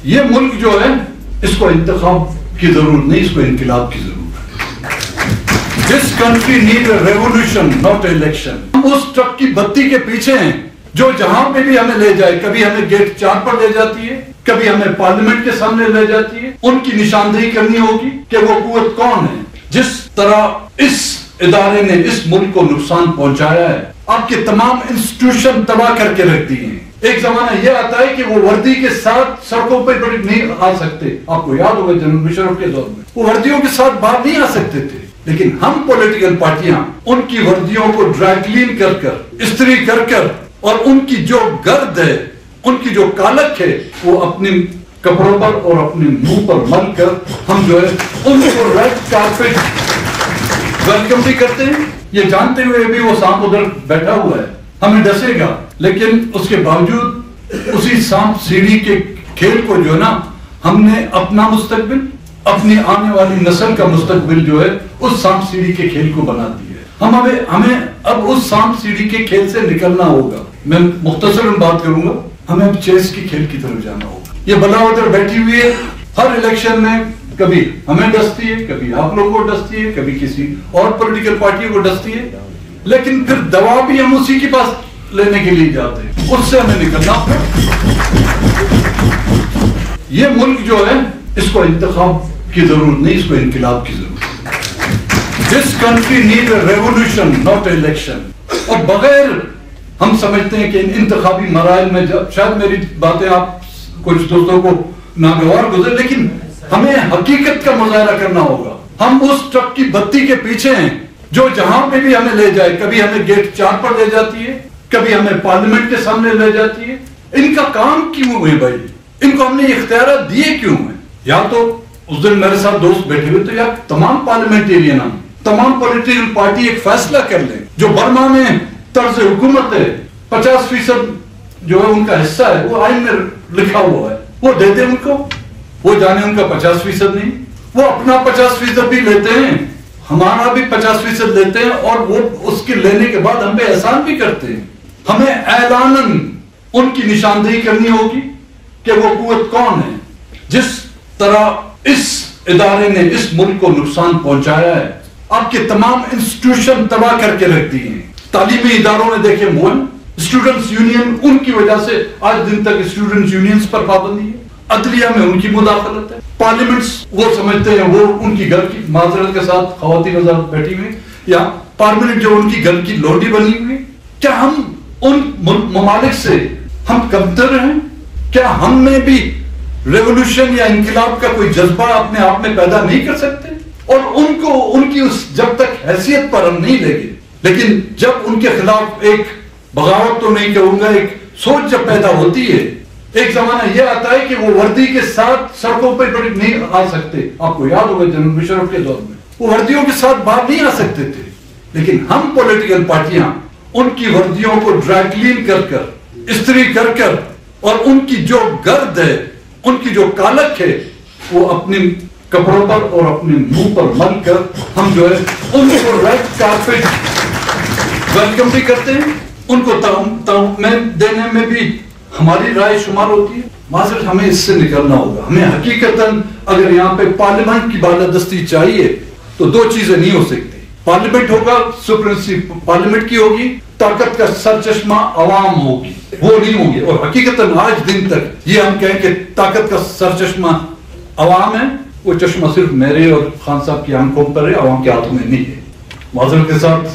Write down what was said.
یہ ملک جو ہے اس کو انتخاب کی ضرورت نہیں، اس کو انقلاب کی ضرورت ہے. This country needs a revolution, not election. ہم اس ٹرک کی بتی کے پیچھے ہیں جو جہاں پہ بھی ہمیں لے جائے، کبھی ہمیں گیٹ 4 پر لے جاتی ہے، کبھی ہمیں پارلیمنٹ کے سامنے لے جاتی ہے. ان کی نشاندہی کرنی ہوگی کہ وہ قوت کون ہے. جس طرح اس ادارے نے اس ملک کو نقصان پہنچایا ہے، آپ کے تمام انسٹیٹیوشن تباہ کر کے رکھ دی ہیں. ایک زمانہ یہ آتا ہے کہ وہ وردی کے ساتھ سڑکوں پہ نہیں آ سکتے. آپ کو یاد ہوگا جنرل مشرف کے دور میں وہ وردیوں کے ساتھ باہر نہیں آ سکتے تھے. لیکن ہم پولیٹیکل پارٹیاں ان کی وردیوں کو ڈرائی کلین کر کر، استری کر کر، اور ان کی جو گرد ہے، ان کی جو کالک ہے، وہ اپنے کپڑوں پر اور اپنے منہ پر مل کر ہم جو ہے ان کو ریڈ کارپیٹ ویلکم بھی کرتے ہیں. یہ جانتے ہوئے بھی وہ سانپ ادھر بیٹھا ہوا ہے، ہمیں ڈسے گا. لیکن اس کے باوجود اسی سانپ سیڑھی کے کھیل کو جو ہے نا، ہم نے اپنا مستقبل، اپنی آنے والی نسل کا مستقبل جو ہے اس سانپ سیڑھی کے کھیل کو بنا دیا ہے. ہمیں اب اس سانپ سیڑھی کے کھیل سے نکلنا ہوگا. میں مختصر بات کروں گا. ہمیں اب چیس کی کھیل کی طرف جانا ہوگا. یہ بلا ادھر بیٹھی ہوئی ہے، ہر الیکشن میں کبھی ہمیں ڈستی ہے، کبھی آپ لوگوں کو ڈستی ہے، کبھی کسی اور پولیٹیکل پارٹی کو ڈستی ہے. لیکن پھر دوا بھی ہم اسی کے پاس لینے کے لیے جاتے ہیں. اس سے ہمیں نکلنا. یہ ملک جو ہے اس کو انتخاب کی ضرورت نہیں، اس کو انقلاب کی ضرورت ہے. This country needs a revolution, not election. اور بغیر ہم سمجھتے ہیں کہ انتخابی مراحل میں شاید میری باتیں آپ کچھ دوستوں کو ناگوار گزر، لیکن ہمیں حقیقت کا مظاہرہ کرنا ہوگا. ہم اس ٹرک کی بتی کے پیچھے ہیں جو جہاں پہ بھی ہمیں لے جائے، کبھی ہمیں گیٹ 4 پر لے جاتی ہے، کبھی ہمیں پارلیمنٹ کے سامنے لے جاتی ہے. ان کا کام کیوں ہے بھائی؟ ان کو ہم نے اختیارات دیے کیوں ہیں؟ یا تو اس دن میرے ساتھ دوست بیٹھے ہوئے تو یا تمام پارلیمنٹیرین، تمام پولیٹیکل پارٹی ایک فیصلہ کر لیں. جو برما میں طرز حکومت ہے، 50% جو ہے ان کا حصہ ہے، وہ آئین میں لکھا ہوا ہے، وہ دے دیں ان کو. وہ جانے ان کا 50% نہیں، وہ اپنا 50% بھی لیتے ہیں، ہمارا بھی 50% لیتے ہیں، اور وہ اس کے لینے کے بعد ہم پہ احسان بھی کرتے ہیں. ہمیں اعلاناً ان کی نشاندہی کرنی ہوگی کہ وہ قوت کون ہے. جس طرح اس ادارے نے اس ملک کو نقصان پہنچایا ہے، آپ کے تمام انسٹیٹیوشن تباہ کر کے رکھ دی ہیں. تعلیمی اداروں میں دیکھیں مول، اسٹوڈنٹس یونین، ان کی وجہ سے آج دن تک اسٹوڈنٹس یونینز پر پابندی ہے. عدلیہ میں ان کی مداخلت ہے. پارلیمنٹس وہ سمجھتے ہیں وہ ان کی گھر کی، معذرت کے ساتھ خواتین حضرات بیٹھی ہوئی، یا پارلیمنٹ جو ان کی گھر کی لونڈی بنی ہوئی. کیا ہم ان ممالک سے ہم کمتر ہیں؟ کیا ہم میں بھی ریولوشن یا انقلاب کا کوئی جذبہ اپنے آپ میں پیدا نہیں کر سکتے؟ اور ان کی اس جب تک حیثیت پر ہم نہیں لیں گے، لیکن جب ان کے خلاف ایک بغاوت تو نہیں کہوں گا، ایک سوچ جب پیدا ہوتی ہے. ایک زمانہ یہ آتا ہے کہ وہ وردی کے ساتھ سڑکوں پہ نہیں آ سکتے. آپ کو یاد ہوگا جنرل مشرف کے دور میں وہ وردیوں کے ساتھ باہر نہیں آ سکتے تھے. لیکن ہم پولیٹیکل پارٹیاں ان کی وردیوں کو ڈرائی کلین کر کر، استری کر کر، اور ان کی جو گرد ہے، ان کی جو کالک ہے، وہ اپنے کپڑوں پر اور اپنے منہ پر مل کر ہم جو ہے ان کو ریڈ کارپیٹ ویلکم بھی کرتے ہیں. ان کو دینے میں بھی ہماری رائے شمار ہوتی ہے. معذرت، ہمیں اس سے نکلنا ہوگا. ہمیں حقیقتاً اگر یہاں پہ پارلیمنٹ کی بالادستی چاہیے تو دو چیزیں نہیں ہو سکتی. پارلیمنٹ ہوگا، سپریمیسی پارلیمنٹ کی ہوگی، طاقت کا سرچشمہ عوام ہوگی، وہ نہیں ہوگی. اور حقیقتاً آج دن تک یہ ہم کہیں کہ طاقت کا سرچشمہ عوام ہے، وہ چشمہ صرف میرے اور خان صاحب کی آنکھوں پر ہے، عوام کے ہاتھوں میں نہیں ہے. معذرت کے ساتھ